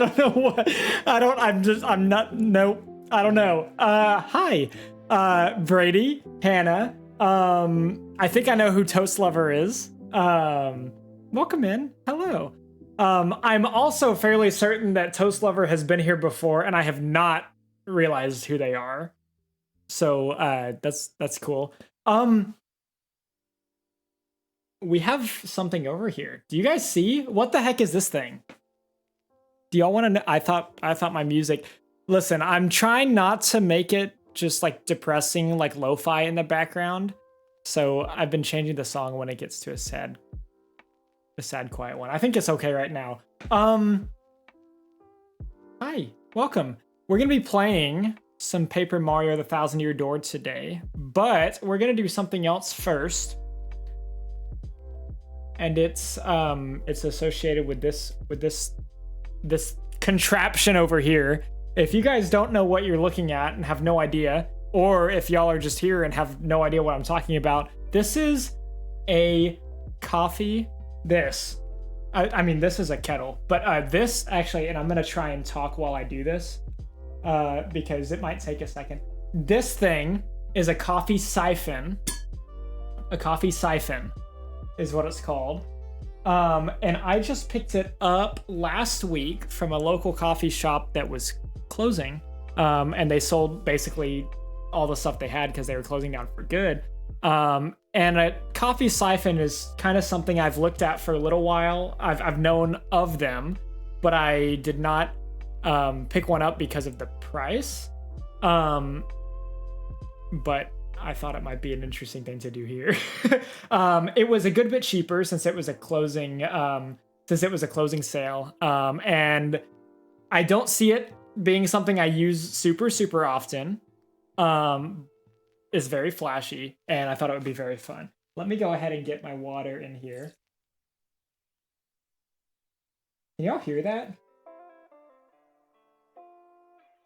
don't know what. I'm not, nope. I don't know. Hi, Brady, Hannah. I think I know who Toast Lover is. Welcome in. Hello. I'm also fairly certain that Toast Lover has been here before, and I have not realized who they are. So that's cool. We have something over here. Do you guys see? What the heck is this thing? Do y'all want to know? I thought my music. Listen, I'm trying not to make it just like depressing, like lo-fi in the background. So I've been changing the song when it gets to a sad, quiet one. I think it's okay right now. Hi, welcome. We're gonna be playing some Paper Mario: The Thousand-Year Door today, but we're gonna do something else first. And it's associated with this contraption over here. If you guys don't know what you're looking at and have no idea, or if y'all are just here and have no idea what I'm talking about, this is a coffee. I mean, this is a kettle, but this actually, and I'm gonna try and talk while I do this, because it might take a second. This thing is a coffee siphon. A coffee siphon is what it's called. And I just picked it up last week from a local coffee shop that was closing. And they sold basically all the stuff they had because they were closing down for good. And a coffee siphon is kind of something I've looked at for a little while. I've known of them, but I did not pick one up because of the price. But I thought it might be an interesting thing to do here. It was a good bit cheaper since it was a closing sale. And I don't see it being something I use super often. It's very flashy, and I thought it would be very fun. Let me go ahead and get my water in here. Can y'all hear that?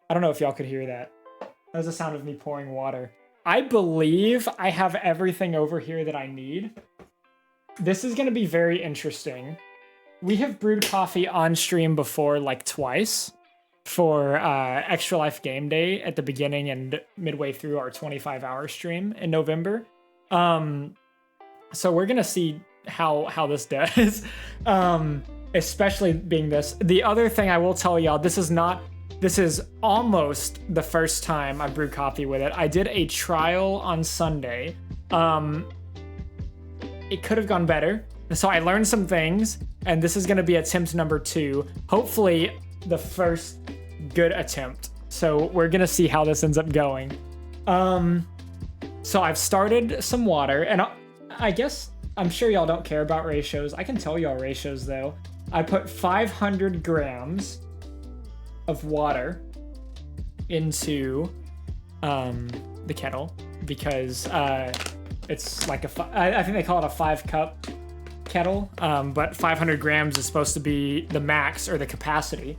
I don't know if y'all could hear that. That was the sound of me pouring water. I believe I have everything over here that I need. This is going to be very interesting. We have brewed coffee on stream before, like twice, for Extra Life Game Day at the beginning and midway through our 25-hour stream in November. So we're going to see how this does, especially being this. The other thing I will tell y'all, this is almost the first time I brewed coffee with it. I did a trial on Sunday. It could have gone better. So I learned some things, and this is going to be attempt number 2. Hopefully the first good attempt. So we're going to see how this ends up going. So I've started some water, and I guess I'm sure y'all don't care about ratios. I can tell y'all ratios though. I put 500 grams of water into the kettle because it's like I think they call it a 5-cup kettle, but 500 grams is supposed to be the max or the capacity.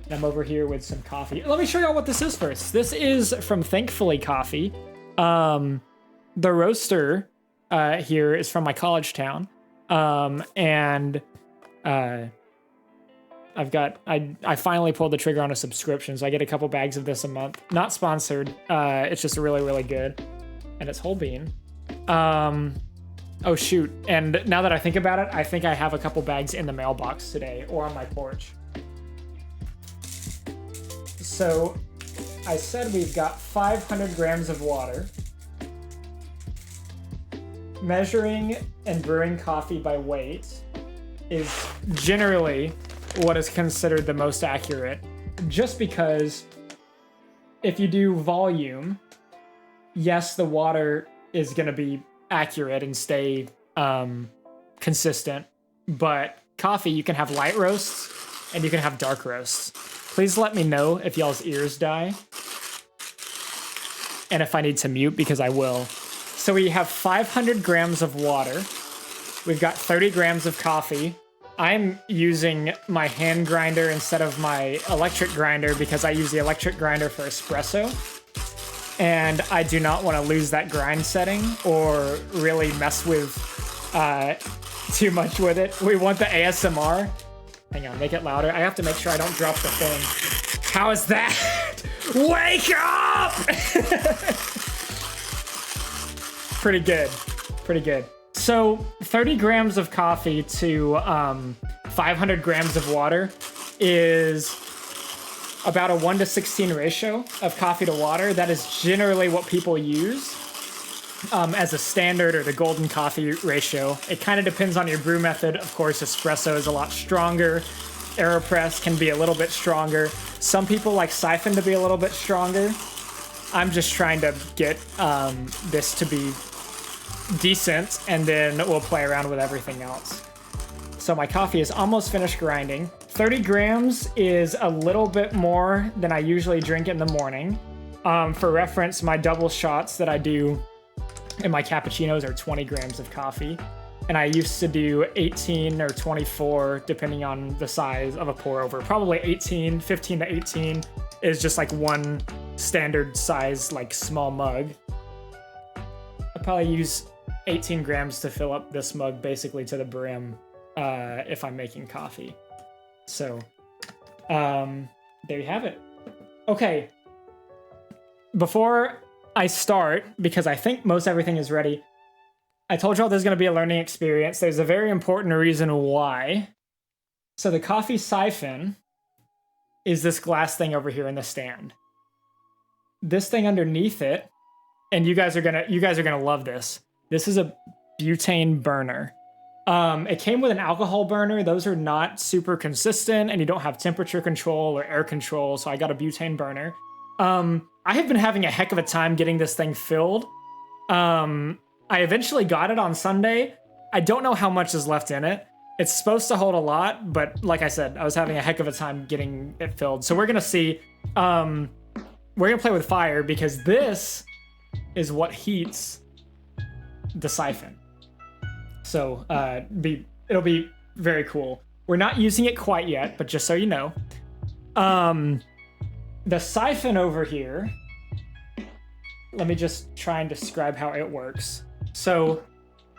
And I'm over here with some coffee. Let me show y'all what this is first. This is from Thankfully Coffee. The roaster here is from my college town, and I finally pulled the trigger on a subscription, so I get a couple bags of this a month. Not sponsored. It's just really good, and it's whole bean. Oh shoot! And now that I think about it, I think I have a couple bags in the mailbox today or on my porch. So I said we've got 500 grams of water. Measuring and brewing coffee by weight is generally what is considered the most accurate, just because if you do volume, yes, the water is going to be accurate and stay consistent, but coffee, you can have light roasts and you can have dark roasts. Please let me know if y'all's ears die and if I need to mute, because I will. So we have 500 grams of water. We've got 30 grams of coffee. I'm using my hand grinder instead of my electric grinder because I use the electric grinder for espresso. And I do not want to lose that grind setting or really mess with too much with it. We want the ASMR. Hang on, make it louder. I have to make sure I don't drop the thing. How is that? Wake up! Pretty good, pretty good. So 30 grams of coffee to 500 grams of water is about a 1:16 ratio of coffee to water. That is generally what people use as a standard or the golden coffee ratio. It kind of depends on your brew method. Of course, espresso is a lot stronger. AeroPress can be a little bit stronger. Some people like Siphon to be a little bit stronger. I'm just trying to get this to be decent, and then we'll play around with everything else. So my coffee is almost finished grinding. 30 grams is a little bit more than I usually drink in the morning. For reference, my double shots that I do in my cappuccinos are 20 grams of coffee. And I used to do 18 or 24, depending on the size of a pour over. Probably 18, 15 to 18 is just like one standard size, like small mug. I probably use 18 grams to fill up this mug basically to the brim if I'm making coffee. So, there you have it. Okay. Before I start, because I think most everything is ready, I told y'all there's going to be a learning experience. There's a very important reason why. So the coffee siphon is this glass thing over here in the stand. This thing underneath it, and you guys are gonna love this. This is a butane burner. It came with an alcohol burner. Those are not super consistent, and you don't have temperature control or air control, so I got a butane burner. I have been having a heck of a time getting this thing filled. I eventually got it on Sunday. I don't know how much is left in it. It's supposed to hold a lot, but like I said, I was having a heck of a time getting it filled. So we're gonna see. We're gonna play with fire because this is what heats the siphon. So it'll be very cool. We're not using it quite yet, but just so you know. The siphon over here, let me just try and describe how it works. So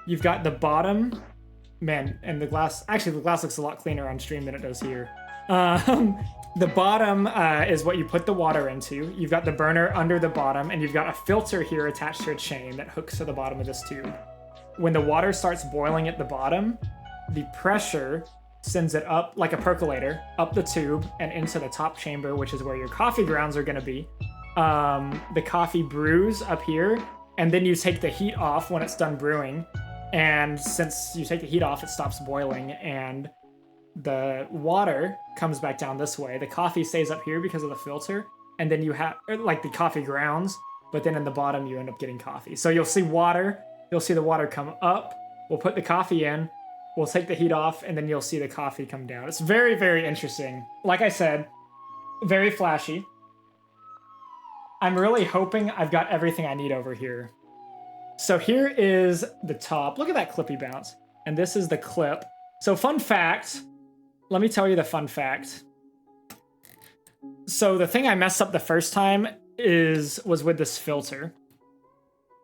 you've got the bottom, man, and the glass, actually the glass looks a lot cleaner on stream than it does here. The bottom is what you put the water into. You've got the burner under the bottom, and you've got a filter here attached to a chain that hooks to the bottom of this tube. When the water starts boiling at the bottom, the pressure sends it up like a percolator, up the tube and into the top chamber, which is where your coffee grounds are gonna be. The coffee brews up here, and then you take the heat off when it's done brewing. And since you take the heat off, it stops boiling, and the water comes back down this way. The coffee stays up here because of the filter, and then you have, like, the coffee grounds, but then in the bottom you end up getting coffee. So you'll see water, you'll see the water come up, we'll put the coffee in, we'll take the heat off, and then you'll see the coffee come down. It's very, very interesting. Like I said, very flashy. I'm really hoping I've got everything I need over here. So here is the top. Look at that clippy bounce. And this is the clip. So fun fact, let me tell you the fun fact. So the thing I messed up the first time was with this filter.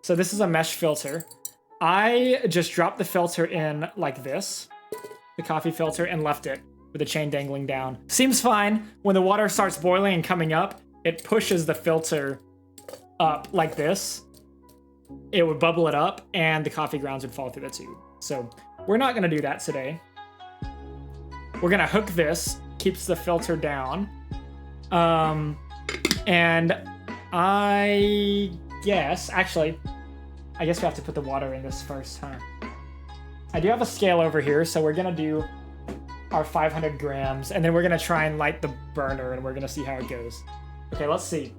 So this is a mesh filter. I just dropped the filter in like this, the coffee filter, and left it with the chain dangling down. Seems fine. When the water starts boiling and coming up, it pushes the filter up like this. It would bubble it up, and the coffee grounds would fall through the tube. So we're not gonna do that today. We're gonna hook this, keeps the filter down. And I guess we have to put the water in this first, huh? I do have a scale over here, so we're gonna do our 500 grams, and then we're gonna try and light the burner, and we're gonna see how it goes. Okay, let's see.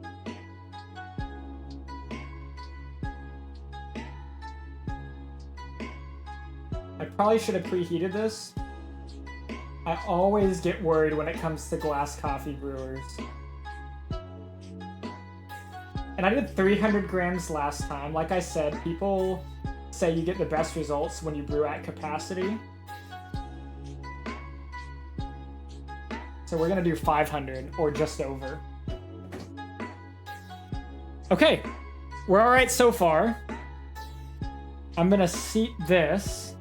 I probably should have preheated this. I always get worried when it comes to glass coffee brewers. And I did 300 grams last time. Like I said, people say you get the best results when you brew at capacity. So we're gonna do 500 or just over. Okay, we're all right so far. I'm gonna seat this,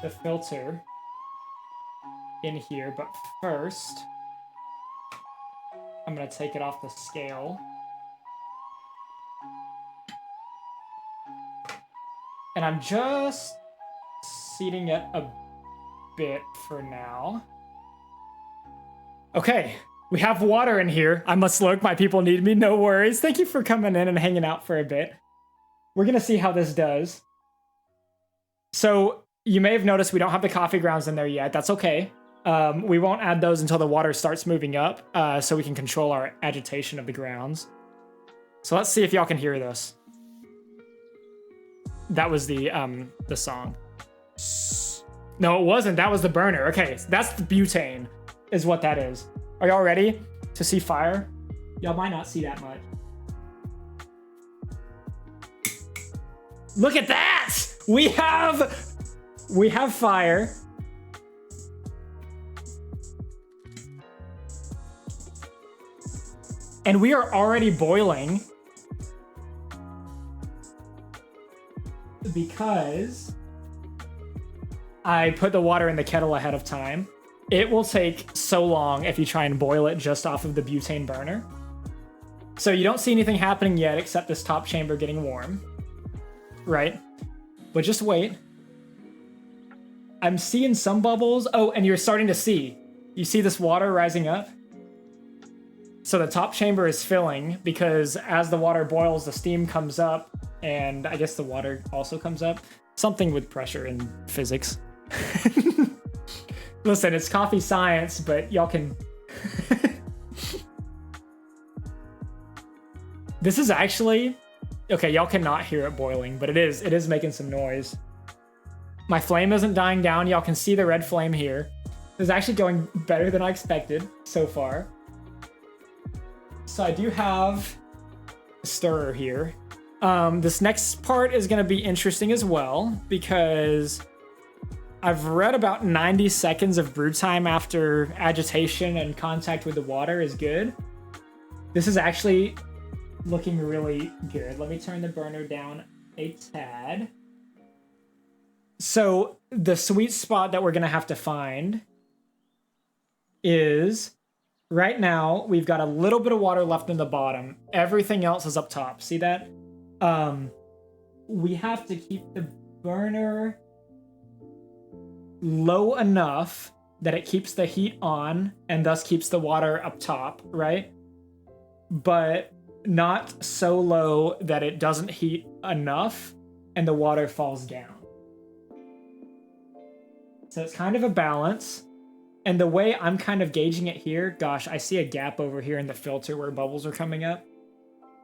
the filter, in here, but first, I'm gonna take it off the scale. And I'm just seating it a bit for now. Okay, we have water in here. I must look, my people need me, no worries. Thank you for coming in and hanging out for a bit. We're gonna see how this does. So you may have noticed we don't have the coffee grounds in there yet. That's okay. We won't add those until the water starts moving up, so we can control our agitation of the grounds. So let's see if y'all can hear this. That was the song. No, it wasn't. That was the burner. Okay, so that's the butane, is what that is. Are y'all ready to see fire? Y'all might not see that much. Look at that! We have fire. And we are already boiling because I put the water in the kettle ahead of time. It will take so long if you try and boil it just off of the butane burner. So you don't see anything happening yet except this top chamber getting warm, right? But just wait. I'm seeing some bubbles. Oh, and you're starting to see. You see this water rising up? So the top chamber is filling because as the water boils, the steam comes up, and I guess the water also comes up. Something with pressure in physics. Listen, it's coffee science, but y'all can... This is actually... Okay, y'all cannot hear it boiling, but it is making some noise. My flame isn't dying down. Y'all can see the red flame here. It's actually going better than I expected so far. So I do have a stirrer here. This next part is going to be interesting as well because I've read about 90 seconds of brew time after agitation and contact with the water is good. This is actually looking really good. Let me turn the burner down a tad. So the sweet spot that we're going to have to find is... Right now, we've got a little bit of water left in the bottom. Everything else is up top. See that? We have to keep the burner low enough that it keeps the heat on and thus keeps the water up top, right? But not so low that it doesn't heat enough and the water falls down. So it's kind of a balance. And the way I'm kind of gauging it here, gosh, I see a gap over here in the filter where bubbles are coming up.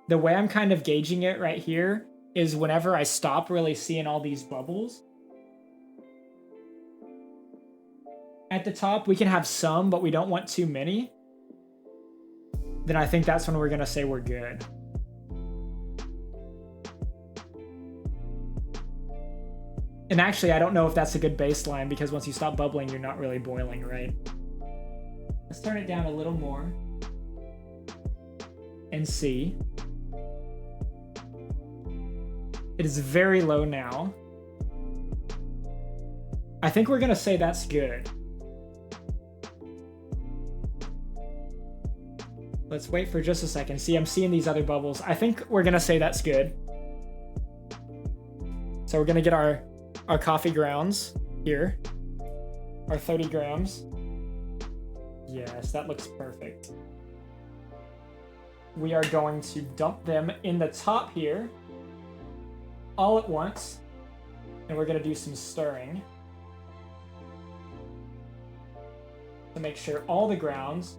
The way I'm kind of gauging it right here is whenever I stop really seeing all these bubbles. At the top, we can have some, but we don't want too many. Then I think that's when we're going to say we're good. And actually, I don't know if that's a good baseline because once you stop bubbling, you're not really boiling, right? Let's turn it down a little more. And see. It is very low now. I think we're gonna say that's good. Let's wait for just a second. See, I'm seeing these other bubbles. I think we're gonna say that's good. So we're gonna get our coffee grounds here, our 30 grams. Yes, that looks perfect. We are going to dump them in the top here all at once, and we're going to do some stirring to make sure all the grounds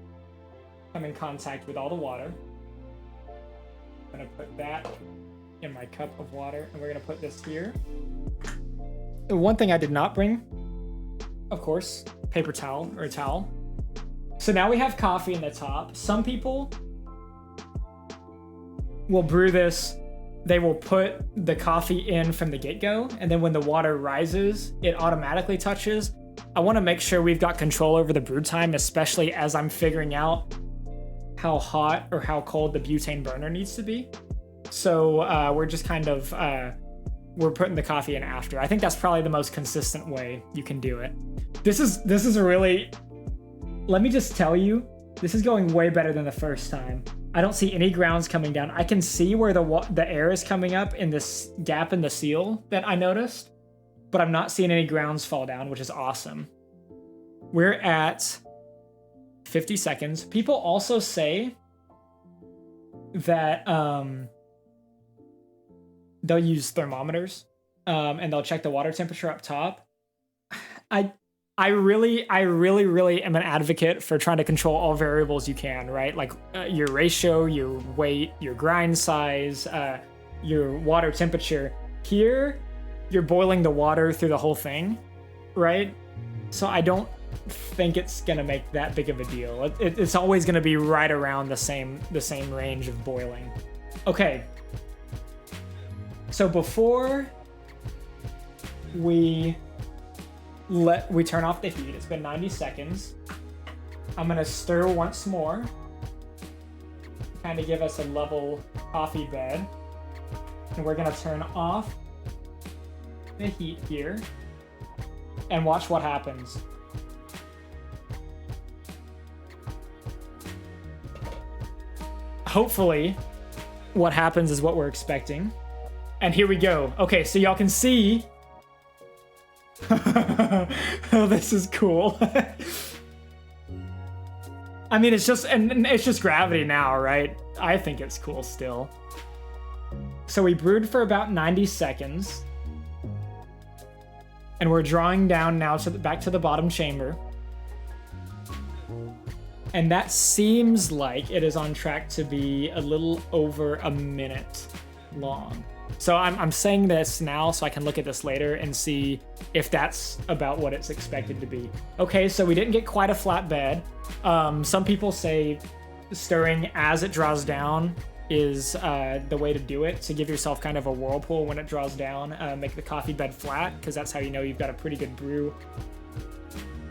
come in contact with all the water. I'm going to put that in my cup of water, and we're going to put this here. The one thing I did not bring, of course, paper towel or a towel. So now we have coffee in the top. Some people will brew this. They will put the coffee in from the get-go, and then when the water rises, it automatically touches. I want to make sure we've got control over the brew time, especially as I'm figuring out how hot or how cold the butane burner needs to be. So we're just kind of... we're putting the coffee in after. I think that's probably the most consistent way you can do it. This is a really let me just tell you, this is going way better than the first time. I don't see any grounds coming down. I can see where the air is coming up in this gap in the seal that I noticed, but I'm not seeing any grounds fall down, which is awesome. We're at 50 seconds. People also say that they'll use thermometers and they'll check the water temperature up top. I really am an advocate for trying to control all variables you can, right? Like your ratio, your weight, your grind size, your water temperature. Here, you're boiling the water through the whole thing, right? So I don't think it's gonna make that big of a deal. It's always gonna be right around the same range of boiling. Okay. So before we turn off the heat, it's been 90 seconds. I'm gonna stir once more, kind of give us a level coffee bed. And we're gonna turn off the heat here and watch what happens. Hopefully, what happens is what we're expecting. And here we go. Okay, so y'all can see. Oh, this is cool. I mean, it's just gravity now, right? I think it's cool still. So we brewed for about 90 seconds. And we're drawing down now back to the bottom chamber. And that seems like it is on track to be a little over a minute long. So I'm saying this now so I can look at this later and see if that's about what it's expected to be. Okay, so we didn't get quite a flat bed. Some people say stirring as it draws down is the way to do it, to give yourself kind of a whirlpool when it draws down. Make the coffee bed flat, because that's how you know you've got a pretty good brew.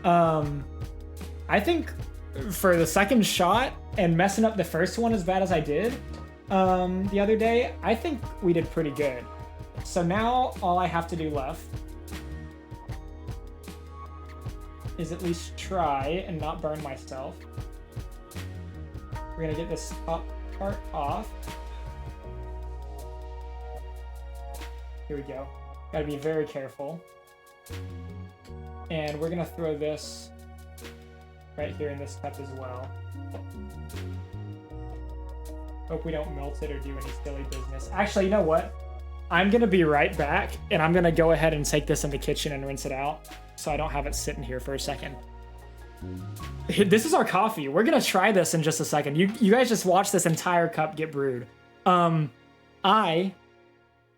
I think for the second shot and messing up the first one as bad as I did the other day, I think we did pretty good. So now all I have to do left is at least try and not burn myself. We're gonna get this top part off. Here we go. Gotta be very careful. And we're gonna throw this right here in this cup as well. Hope we don't melt it or do any silly business. Actually, you know what? I'm gonna be right back, and I'm gonna go ahead and take this in the kitchen and rinse it out so I don't have it sitting here for a second. This is our coffee. We're gonna try this in just a second. You guys just watch this entire cup get brewed. I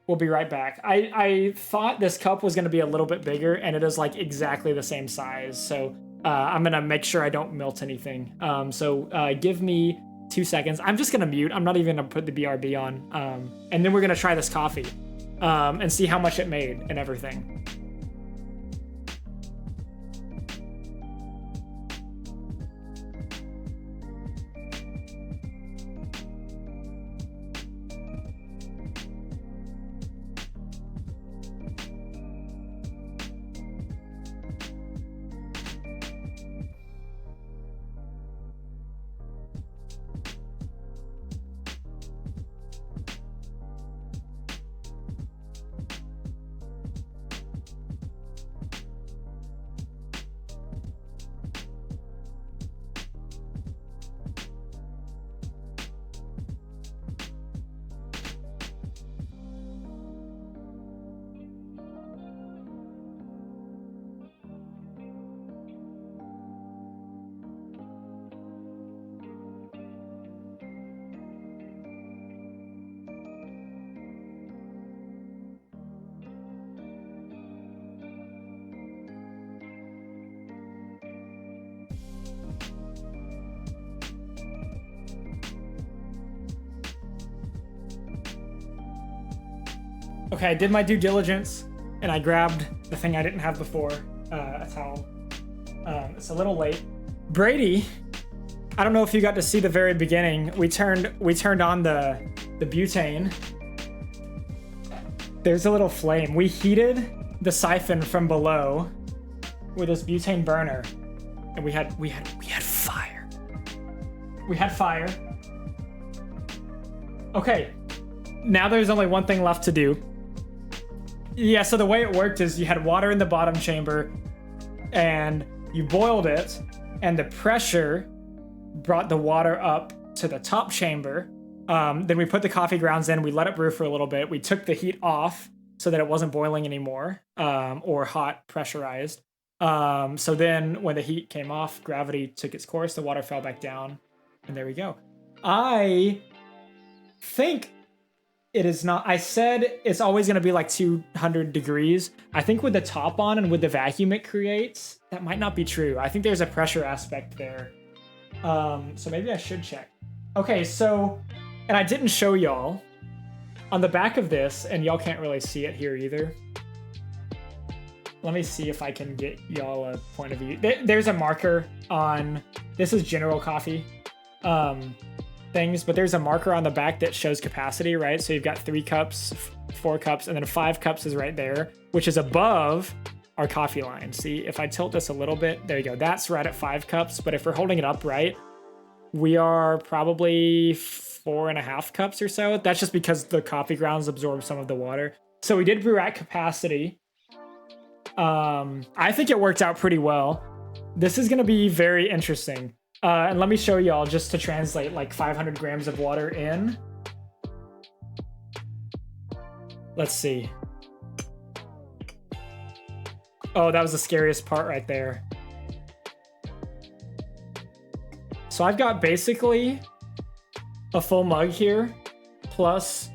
will be right back. I thought this cup was gonna be a little bit bigger, and it is like exactly the same size. So I'm gonna make sure I don't melt anything. So give me 2 seconds. I'm just gonna mute. I'm not even gonna put the BRB on. And then we're gonna try this coffee and see how much it made and everything. Okay, I did my due diligence, and I grabbed the thing I didn't have before, a towel. It's a little late. Brady, I don't know if you got to see the very beginning. We turned on the butane. There's a little flame. We heated the siphon from below with this butane burner, and we had We had fire. Okay. Now there's only one thing left to do. Yeah, so the way it worked is you had water in the bottom chamber and you boiled it, and the pressure brought the water up to the top chamber. Then we put the coffee grounds in, we let it brew for a little bit. We took the heat off so that it wasn't boiling anymore, or hot pressurized. So then when the heat came off, gravity took its course, the water fell back down, and there we go. I think it is not, I said it's always gonna be like 200 degrees. I think with the top on and with the vacuum it creates, that might not be true. I think there's a pressure aspect there. So maybe I should check. Okay, so, and I didn't show y'all, on the back of this, and y'all can't really see it here either. Let me see if I can get y'all a point of view. There's a marker on, this is general coffee things, but there's a marker on the back that shows capacity, right? So you've got 3 cups, 4 cups, and then 5 cups is right there, which is above our coffee line. See, if I tilt this a little bit, there you go. That's right at 5 cups, but if we're holding it upright, we are probably 4.5 cups or so. That's just because the coffee grounds absorb some of the water. So we did brew at capacity. I think it worked out pretty well. This is gonna be very interesting. And let me show y'all just to translate like 500 grams of water in. Let's see. Oh, that was the scariest part right there. So I've got basically a full mug here, plus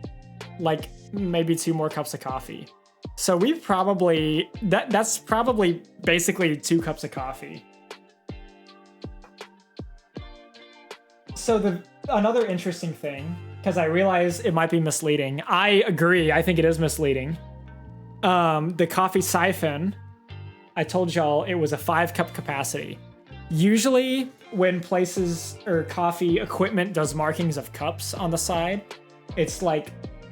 like maybe 2 more cups of coffee. So we've probably, that's probably basically 2 cups of coffee. So another interesting thing, because I realize it might be misleading. I agree, I think it is misleading. The coffee siphon, I told y'all it was a 5 cup capacity. Usually when places or coffee equipment does markings of cups on the side, it's like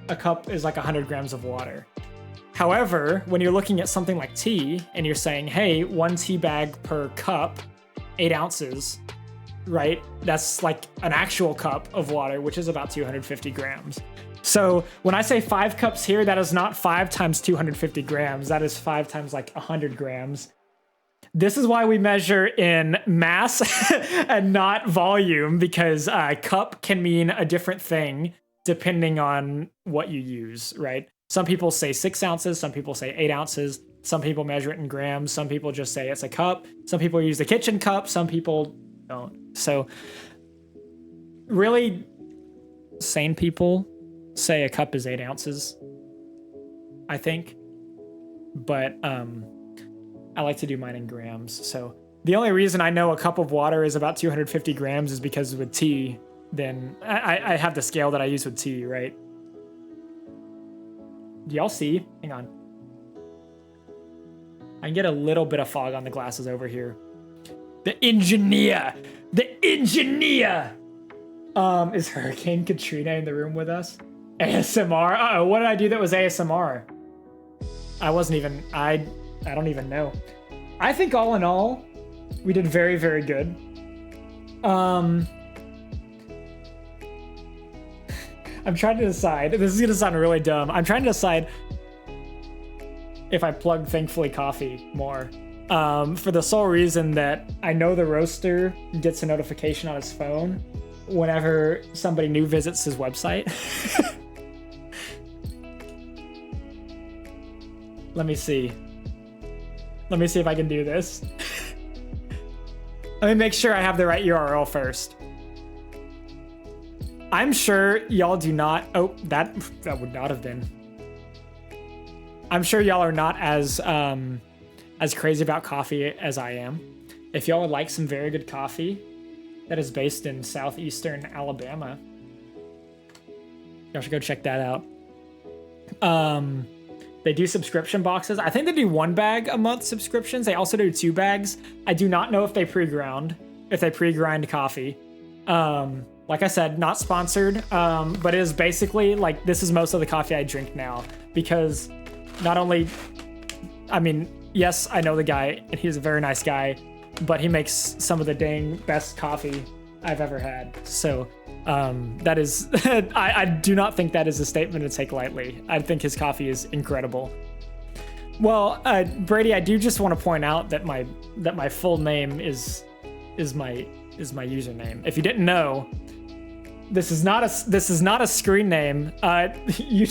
a cup is like 100 grams of water. However, when you're looking at something like tea and you're saying, hey, 1 tea bag per cup, 8 ounces, right? That's like an actual cup of water, which is about 250 grams. So when I say 5 cups here, that is not 5 times 250 grams. That is 5 times like 100 grams. This is why we measure in mass and not volume, because cup can mean a different thing depending on what you use, right? Some people say 6 ounces, some people say 8 ounces, some people measure it in grams, some people just say it's a cup, some people use the kitchen cup, some people don't. So really sane people say a cup is 8 ounces, I think. But I like to do mine in grams. So the only reason I know a cup of water is about 250 grams is because with tea, then I have the scale that I use with tea, right? Do y'all see? Hang on. I can get a little bit of fog on the glasses over here. The engineer! Is Hurricane Katrina in the room with us? ASMR? Uh-oh, what did I do that was ASMR? I don't even know. I think all in all, we did very, very good. I'm trying to decide. This is gonna sound really dumb. I'm trying to decide if I plug Thankfully Coffee more. For the sole reason that I know the roaster gets a notification on his phone whenever somebody new visits his website. Let me see. Let me see if I can do this. Let me make sure I have the right URL first. I'm sure y'all do not, oh, that would not have been. I'm sure y'all are not as crazy about coffee as I am. If y'all would like some very good coffee that is based in southeastern Alabama, y'all should go check that out. They do subscription boxes. I think they do 1 bag a month subscriptions. They also do 2 bags. I do not know if they pre-grind coffee. Like I said, not sponsored, but it is basically like, this is most of the coffee I drink now, because not only, I mean, yes, I know the guy and he's a very nice guy, but he makes some of the dang best coffee I've ever had. So that is, I do not think that is a statement to take lightly. I think his coffee is incredible. Well, Brady, I do just want to point out that my full name is my username. If you didn't know, this is not a screen name. You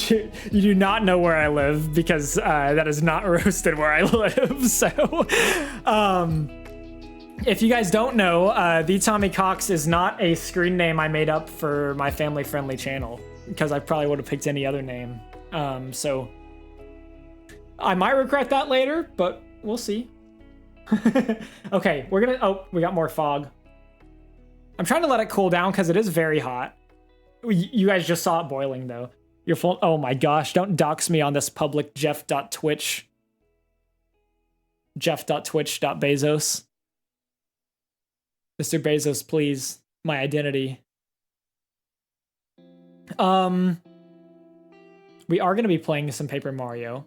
do not know where I live because that is not roasted where I live. So, if you guys don't know, The Tommy Cox is not a screen name I made up for my family-friendly channel because I probably would have picked any other name. So I might regret that later, but we'll see. Okay, we're gonna. Oh, we got more fog. I'm trying to let it cool down because it is very hot. You guys just saw it boiling though. Your phone. Oh my gosh! Don't dox me on this public Jeff.Twitch. Jeff.Twitch.Bezos. Mr. Bezos, please. My identity. We are gonna be playing some Paper Mario.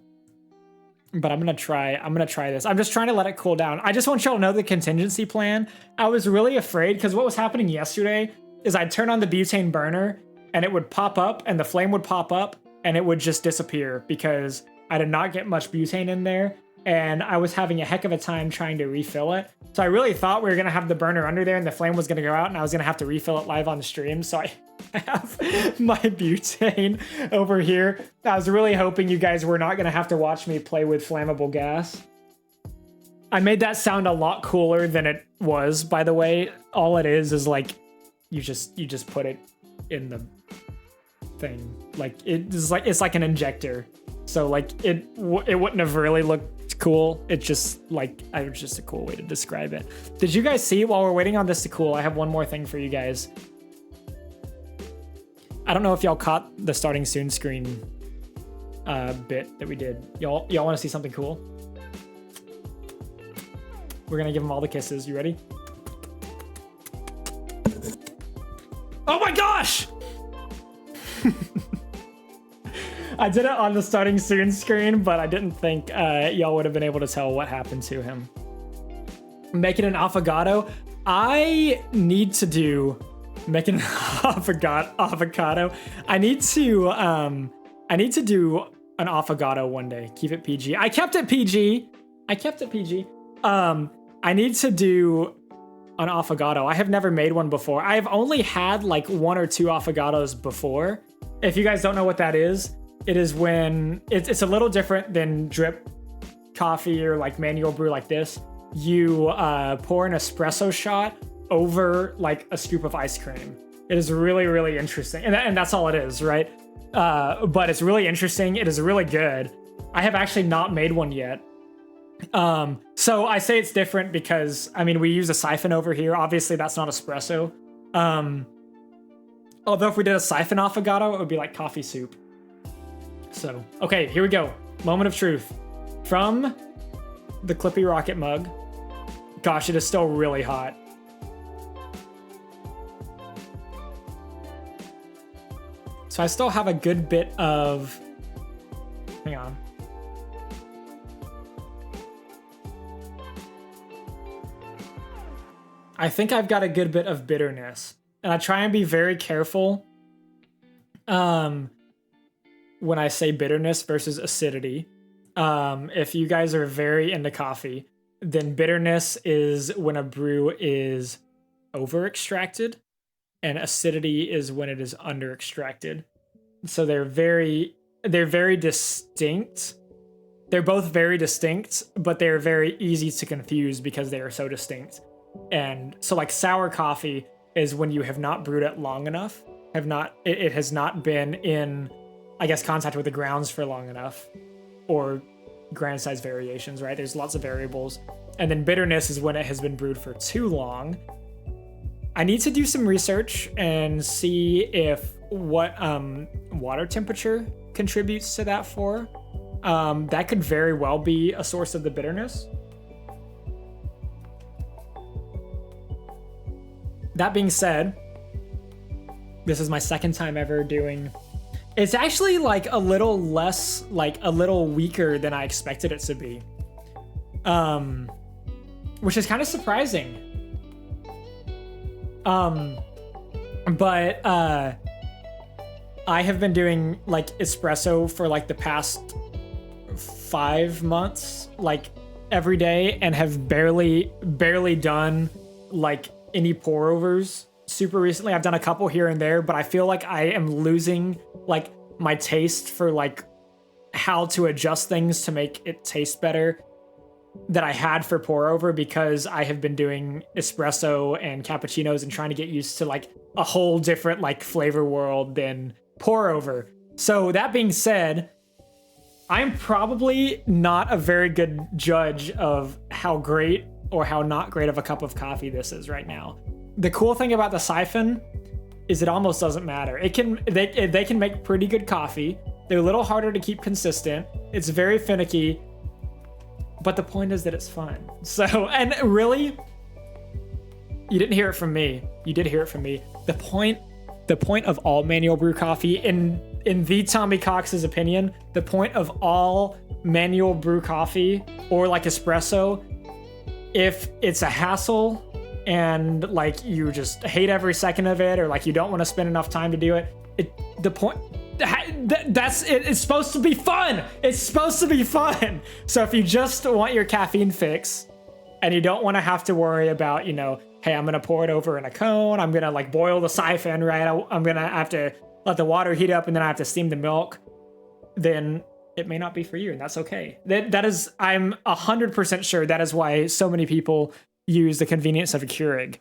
But I'm gonna try this. I'm just trying to let it cool down. I just want y'all to know the contingency plan. I was really afraid because what was happening yesterday is I'd turn on the butane burner and it would pop up and the flame would pop up and it would just disappear because I did not get much butane in there and I was having a heck of a time trying to refill it. So I really thought we were gonna have the burner under there and the flame was gonna go out and I was gonna have to refill it live on the stream. So I have my butane over here. I was really hoping you guys were not gonna have to watch me play with flammable gas. I made that sound a lot cooler than it was, by the way. All it is like you just put it in the thing. Like it's like an injector. So like it wouldn't have really looked cool. It was just a cool way to describe it. Did you guys see while we're waiting on this to cool? I have one more thing for you guys. I don't know if y'all caught the starting soon screen bit that we did. Y'all want to see something cool? We're gonna give them all the kisses. You ready? Oh my gosh! I did it on the starting soon screen, but I didn't think y'all would have been able to tell what happened to him. Making an affogato. I need to do making an avocado. I need to do an affogato one day. Keep it PG. I kept it PG. I need to do an affogato. I have never made one before. I have only had like 1 or 2 affogatos before. If you guys don't know what that is, it is when it's a little different than drip coffee or like manual brew like this. You pour an espresso shot over like a scoop of ice cream. It is really, really interesting. And that's all it is, right? But it's really interesting. It is really good. I have actually not made one yet. So I say it's different because, I mean, we use a siphon over here. Obviously, that's not espresso. Although if we did a siphon affogato, it would be like coffee soup. So, okay, here we go. Moment of truth. From the Clippy Rocket mug. Gosh, it is still really hot. So I still have a good bit of... Hang on. I think I've got a good bit of bitterness. And I try and be very careful when I say bitterness versus acidity. If you guys are very into coffee, then bitterness is when a brew is over-extracted, and acidity is when it is under-extracted. So they're very distinct. They're both very distinct, but they're very easy to confuse because they are so distinct. And so like sour coffee is when you have not brewed it long enough, it has not been in, I guess, contact with the grounds for long enough, or grand size variations, right? There's lots of variables. And then bitterness is when it has been brewed for too long. I need to do some research and see if what water temperature contributes to that for. That could very well be a source of the bitterness. That being said, this is my second time ever doing... It's actually like a little less, like a little weaker than I expected it to be. Which is kind of surprising. But I have been doing like espresso for like the past 5 months, like every day, and have barely done like any pour overs super recently. I've done a couple here and there, but I feel like I am losing like my taste for like how to adjust things to make it taste better that I had for pour over, because I have been doing espresso and cappuccinos and trying to get used to like a whole different like flavor world than pour over. So that being said, I'm probably not a very good judge of how great or how not great of a cup of coffee this is right now. The cool thing about the Siphon is it almost doesn't matter. They can make pretty good coffee. They're a little harder to keep consistent. It's very finicky, but the point is that it's fun. So, and really, you didn't hear it from me. You did hear it from me. The point of all manual brew coffee, in the Tommy Cox's opinion, the point of all manual brew coffee or like espresso, if it's a hassle and like you just hate every second of it, or like you don't want to spend enough time to do it, it's supposed to be fun. It's supposed to be fun. So if you just want your caffeine fix and you don't want to have to worry about, you know, hey, I'm going to pour it over in a cone, I'm going to like boil the siphon, right? I'm going to have to let the water heat up and then I have to steam the milk, then it may not be for you, and that's okay. That is, I'm 100% sure that is why so many people use the convenience of a Keurig,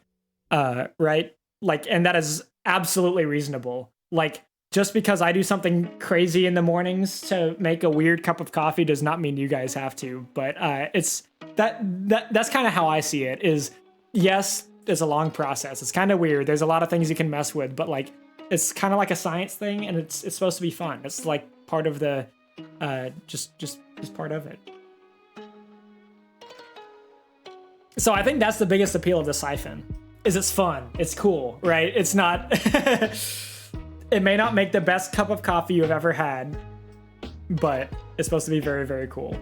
right? Like, and that is absolutely reasonable. Like, just because I do something crazy in the mornings to make a weird cup of coffee does not mean you guys have to. But it's that's kind of how I see it. Is yes, it's a long process. It's kind of weird. There's a lot of things you can mess with, but like it's kind of like a science thing, and it's supposed to be fun. It's like part of the just part of it. So I think that's the biggest appeal of the Siphon. Is it's fun. It's cool, right? It's not. It may not make the best cup of coffee you've ever had, but it's supposed to be very, very cool.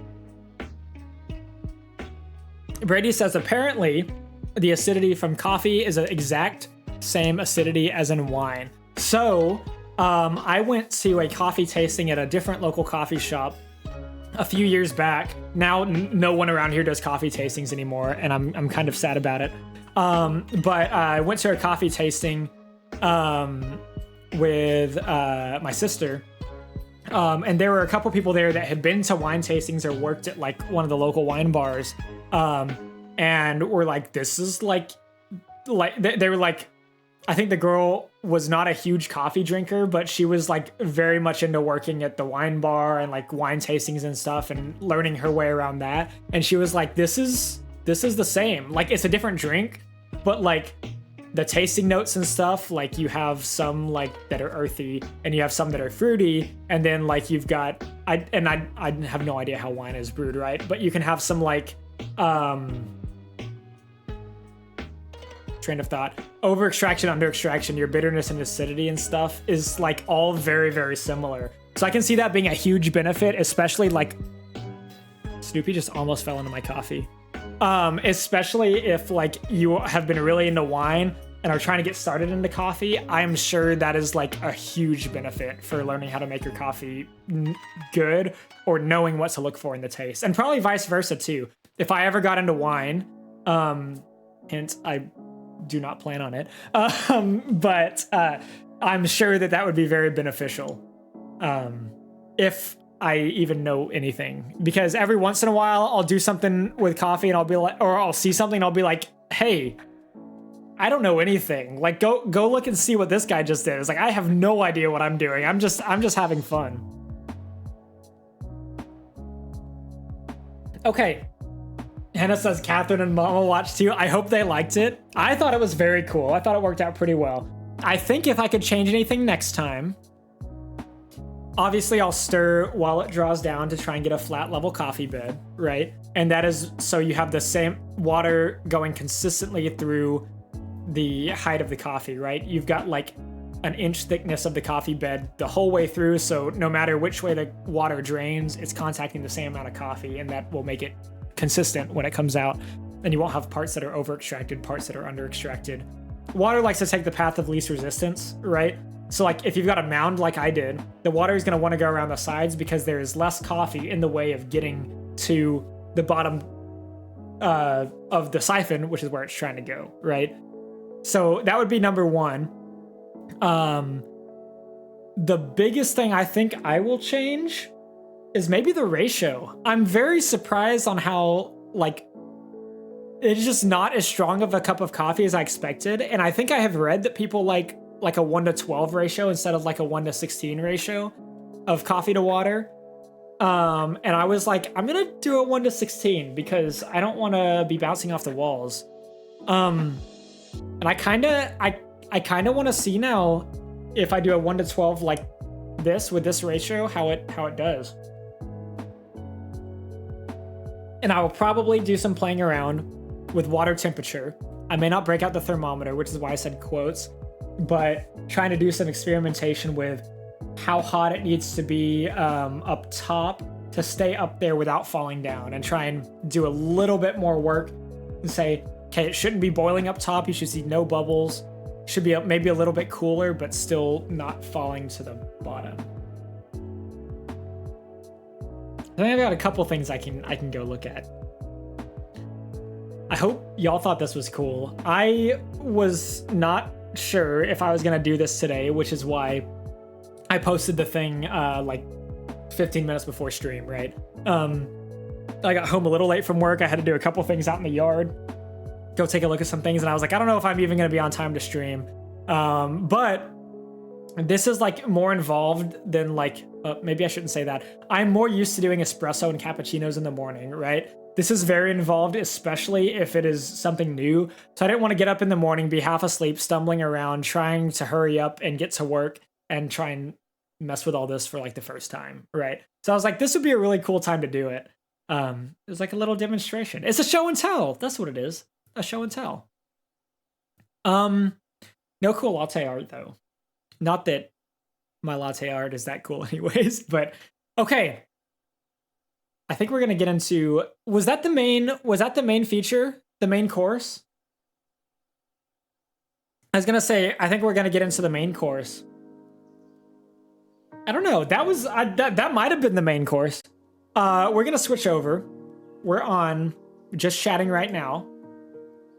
Brady says apparently the acidity from coffee is an exact same acidity as in wine. So I went to a coffee tasting at a different local coffee shop a few years back. Now no one around here does coffee tastings anymore, and I'm kind of sad about it. But I went to a coffee tasting with my sister, and there were a couple people there that had been to wine tastings or worked at like one of the local wine bars, and were like, this is like they were like, I think the girl was not a huge coffee drinker, but she was like very much into working at the wine bar and like wine tastings and stuff and learning her way around that. And she was like, this is the same. Like, it's a different drink, but like the tasting notes and stuff, like you have some like that are earthy and you have some that are fruity. And then like you've got, I have no idea how wine is brewed, right? But you can have some like, train of thought, over extraction, under extraction, your bitterness and acidity and stuff is like all very, very similar. So I can see that being a huge benefit, especially like Snoopy just almost fell into my coffee. Especially if like you have been really into wine and are trying to get started into coffee. I'm sure that is like a huge benefit for learning how to make your coffee good, or knowing what to look for in the taste, and probably vice versa too. If I ever got into wine, hint, I do not plan on it, but I'm sure that would be very beneficial, if I even know anything, because every once in a while I'll do something with coffee and I'll be like, or I'll see something and I'll be like, hey, I don't know anything. Like, go look and see what this guy just did. It's like, I have no idea what I'm doing. I'm just having fun. Okay. Hannah says Catherine and Mama watched too. I hope they liked it. I thought it was very cool. I thought it worked out pretty well. I think if I could change anything next time, obviously I'll stir while it draws down to try and get a flat level coffee bed, right? And that is so you have the same water going consistently through the height of the coffee, right? You've got like an inch thickness of the coffee bed the whole way through, so no matter which way the water drains, it's contacting the same amount of coffee, and that will make it consistent when it comes out. And you won't have parts that are over extracted, parts that are under extracted. water likes to take the path of least resistance, right? So like if you've got a mound like I did, the water is going to want to go around the sides because there is less coffee in the way of getting to the bottom of the siphon, which is where it's trying to go, right? So that would be number one. The biggest thing I think I will change is maybe the ratio. I'm very surprised on how like it's just not as strong of a cup of coffee as I expected. And I think I have read that people like a 1-to-12 ratio instead of like a 1-to-16 ratio of coffee to water. And I was like, I'm gonna do a 1-to-16 because I don't want to be bouncing off the walls. And I kind of want to see now if I do a 1-to-12 like this with this ratio, how it does. And I will probably do some playing around with water temperature. I may not break out the thermometer, which is why I said quotes, but trying to do some experimentation with how hot it needs to be up top to stay up there without falling down, and try and do a little bit more work and say, okay, it shouldn't be boiling up top. You should see no bubbles. Should be maybe a little bit cooler, but still not falling to the bottom. I think I've got a couple things I can go look at. I hope y'all thought this was cool. I was not sure if I was gonna do this today, which is why I posted the thing like 15 minutes before stream, right? I got home a little late from work. I had to do a couple things out in the yard, go take a look at some things, and I was like, I don't know if I'm even gonna be on time to stream. But this is like more involved than like, maybe I shouldn't say that. I'm more used to doing espresso and cappuccinos in the morning, right? This is very involved, especially if it is something new. So I didn't want to get up in the morning, be half asleep, stumbling around, trying to hurry up and get to work and try and mess with all this for like the first time, right? So I was like, this would be a really cool time to do it. It was like a little demonstration. It's a show and tell. That's what it is. A show and tell. No cool latte art though. Not that my latte art is that cool anyways, but okay. I think we're gonna get into, was that the main feature? The main course? I was gonna say, I think we're gonna get into the main course. I don't know, that might have been the main course. We're gonna switch over. We're on just chatting right now.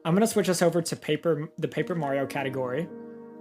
I'm gonna switch us over to the Paper Mario category.